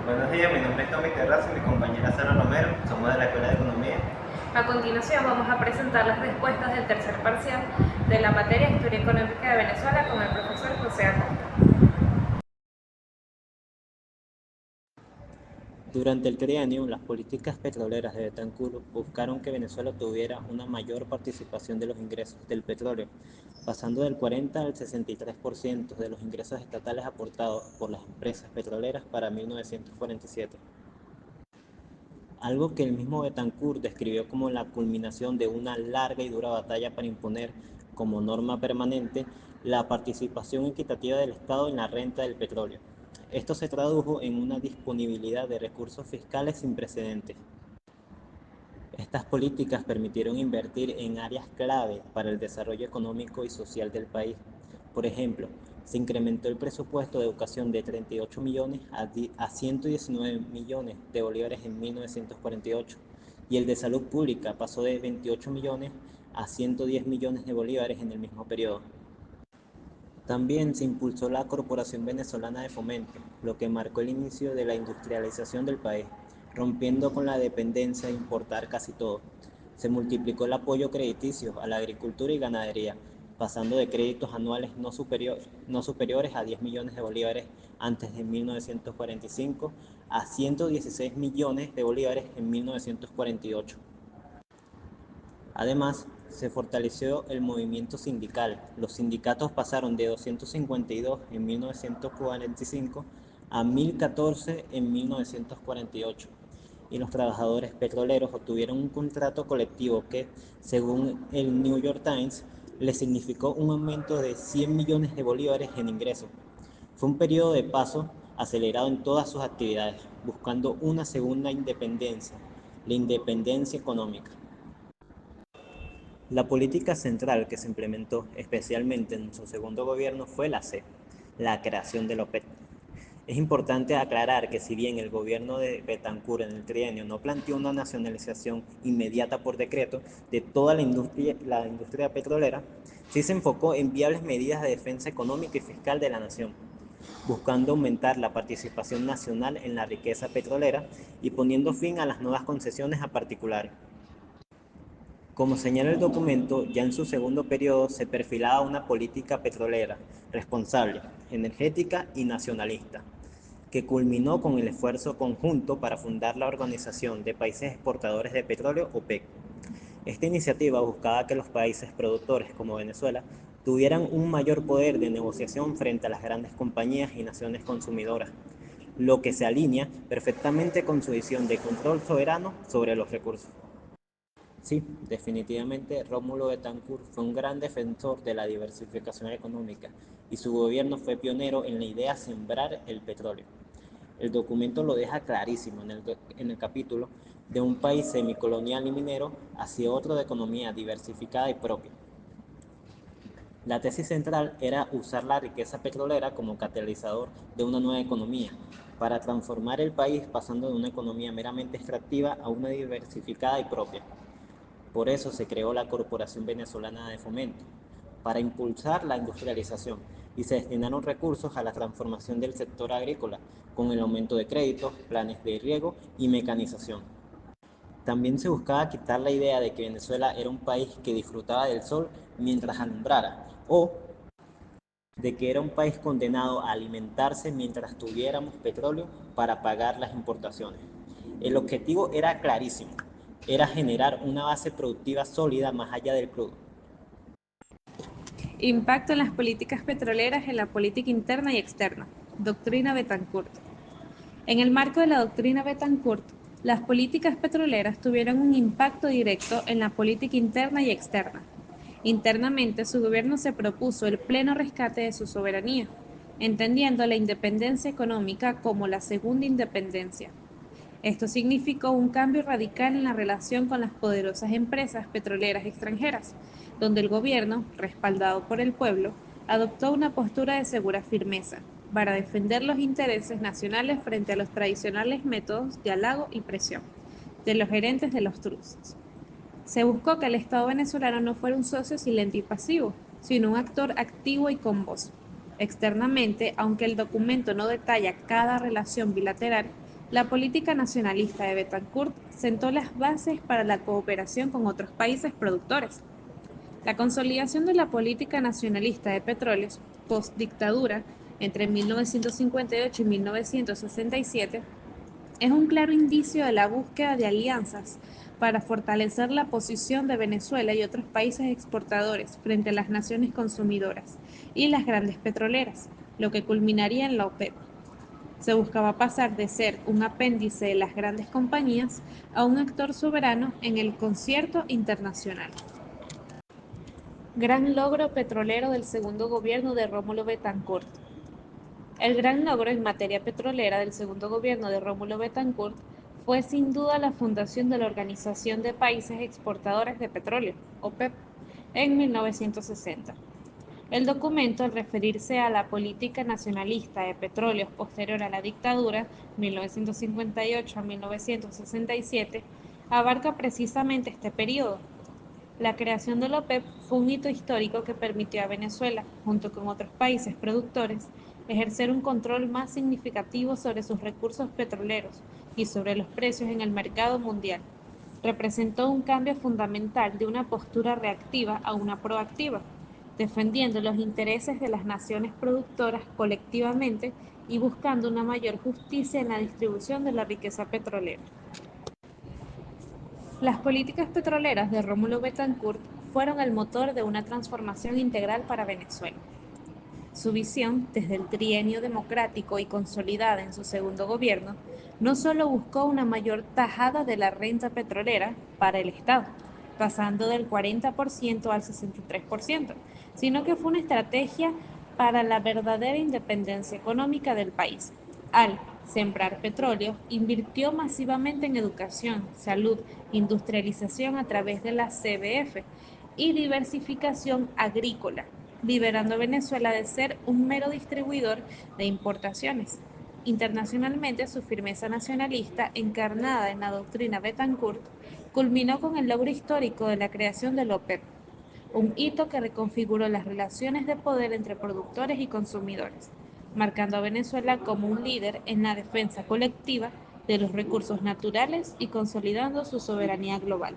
Buenos días, mi nombre es Tommy Terraza y mi compañera Sara Romero, somos de la Escuela de Economía. A continuación vamos a presentar las respuestas del tercer parcial de la materia Historia Económica de Venezuela con el profesor José Acosta. Durante el trienio, las políticas petroleras de Betancur buscaron que Venezuela tuviera una mayor participación de los ingresos del petróleo, pasando del 40 al 63% de los ingresos estatales aportados por las empresas petroleras para 1947. Algo que el mismo Betancourt describió como la culminación de una larga y dura batalla para imponer como norma permanente la participación equitativa del Estado en la renta del petróleo. Esto se tradujo en una disponibilidad de recursos fiscales sin precedentes. Estas políticas permitieron invertir en áreas clave para el desarrollo económico y social del país. Por ejemplo, se incrementó el presupuesto de educación de 38 millones a 119 millones de bolívares en 1948 y el de salud pública pasó de 28 millones a 110 millones de bolívares en el mismo periodo. También se impulsó la Corporación Venezolana de Fomento, lo que marcó el inicio de la industrialización del país, rompiendo con la dependencia de importar casi todo. Se multiplicó el apoyo crediticio a la agricultura y ganadería, pasando de créditos anuales no superiores a 10 millones de bolívares antes de 1945 a 116 millones de bolívares en 1948. Además, se fortaleció el movimiento sindical. Los sindicatos pasaron de 252 en 1945 a 1014 en 1948 y los trabajadores petroleros obtuvieron un contrato colectivo que, según el New York Times, les significó un aumento de 100 millones de bolívares en ingresos. Fue un periodo de paso acelerado en todas sus actividades, buscando una segunda independencia, la independencia económica. La política central que se implementó especialmente en su segundo gobierno fue la C, la creación de la OPEC. Es importante aclarar que si bien el gobierno de Betancur en el trienio no planteó una nacionalización inmediata por decreto de toda la industria petrolera, sí se enfocó en viables medidas de defensa económica y fiscal de la nación, buscando aumentar la participación nacional en la riqueza petrolera y poniendo fin a las nuevas concesiones a particulares. Como señala el documento, ya en su segundo periodo se perfilaba una política petrolera responsable, energética y nacionalista, que culminó con el esfuerzo conjunto para fundar la Organización de Países Exportadores de Petróleo, OPEC. Esta iniciativa buscaba que los países productores como Venezuela tuvieran un mayor poder de negociación frente a las grandes compañías y naciones consumidoras, lo que se alinea perfectamente con su visión de control soberano sobre los recursos. Sí, definitivamente Rómulo Betancourt fue un gran defensor de la diversificación económica y su gobierno fue pionero en la idea de sembrar el petróleo. El documento lo deja clarísimo en el capítulo de un país semicolonial y minero hacia otro de economía diversificada y propia. La tesis central era usar la riqueza petrolera como catalizador de una nueva economía, para transformar el país pasando de una economía meramente extractiva a una diversificada y propia. Por eso se creó la Corporación Venezolana de Fomento, para impulsar la industrialización, y se destinaron recursos a la transformación del sector agrícola, con el aumento de créditos, planes de riego y mecanización. También se buscaba quitar la idea de que Venezuela era un país que disfrutaba del sol mientras alumbrara, o de que era un país condenado a alimentarse mientras tuviéramos petróleo para pagar las importaciones. El objetivo era clarísimo, era generar una base productiva sólida más allá del crudo. Impacto en las políticas petroleras en la política interna y externa. Doctrina Betancourt. En el marco de la doctrina Betancourt, las políticas petroleras tuvieron un impacto directo en la política interna y externa. Internamente, su gobierno se propuso el pleno rescate de su soberanía, entendiendo la independencia económica como la segunda independencia. Esto significó un cambio radical en la relación con las poderosas empresas petroleras extranjeras, donde el gobierno, respaldado por el pueblo, adoptó una postura de segura firmeza para defender los intereses nacionales frente a los tradicionales métodos de halago y presión de los gerentes de los trusts. Se buscó que el Estado venezolano no fuera un socio silente y pasivo, sino un actor activo y con voz. Externamente, aunque el documento no detalla cada relación bilateral, La política nacionalista de Betancourt sentó las bases para la cooperación con otros países productores. La consolidación de la política nacionalista de petróleos post-dictadura entre 1958 y 1967 es un claro indicio de la búsqueda de alianzas para fortalecer la posición de Venezuela y otros países exportadores frente a las naciones consumidoras y las grandes petroleras, lo que culminaría en la OPEP. Se buscaba pasar de ser un apéndice de las grandes compañías a un actor soberano en el concierto internacional. Gran logro petrolero del segundo gobierno de Rómulo Betancourt. El gran logro en materia petrolera del segundo gobierno de Rómulo Betancourt fue sin duda la fundación de la Organización de Países Exportadores de Petróleo, OPEP, en 1960. El documento, al referirse a la política nacionalista de petróleos posterior a la dictadura, 1958 a 1967, abarca precisamente este periodo. La creación de la OPEP fue un hito histórico que permitió a Venezuela, junto con otros países productores, ejercer un control más significativo sobre sus recursos petroleros y sobre los precios en el mercado mundial. Representó un cambio fundamental de una postura reactiva a una proactiva, defendiendo los intereses de las naciones productoras colectivamente y buscando una mayor justicia en la distribución de la riqueza petrolera. Las políticas petroleras de Rómulo Betancourt fueron el motor de una transformación integral para Venezuela. Su visión, desde el trienio democrático y consolidada en su segundo gobierno, no solo buscó una mayor tajada de la renta petrolera para el Estado, pasando del 40% al 63%, sino que fue una estrategia para la verdadera independencia económica del país. Al sembrar petróleo, invirtió masivamente en educación, salud, industrialización a través de la CBF y diversificación agrícola, liberando a Venezuela de ser un mero distribuidor de importaciones. Internacionalmente, su firmeza nacionalista, encarnada en la doctrina Betancourt, culminó con el logro histórico de la creación de la OPEP, un hito que reconfiguró las relaciones de poder entre productores y consumidores, marcando a Venezuela como un líder en la defensa colectiva de los recursos naturales y consolidando su soberanía global.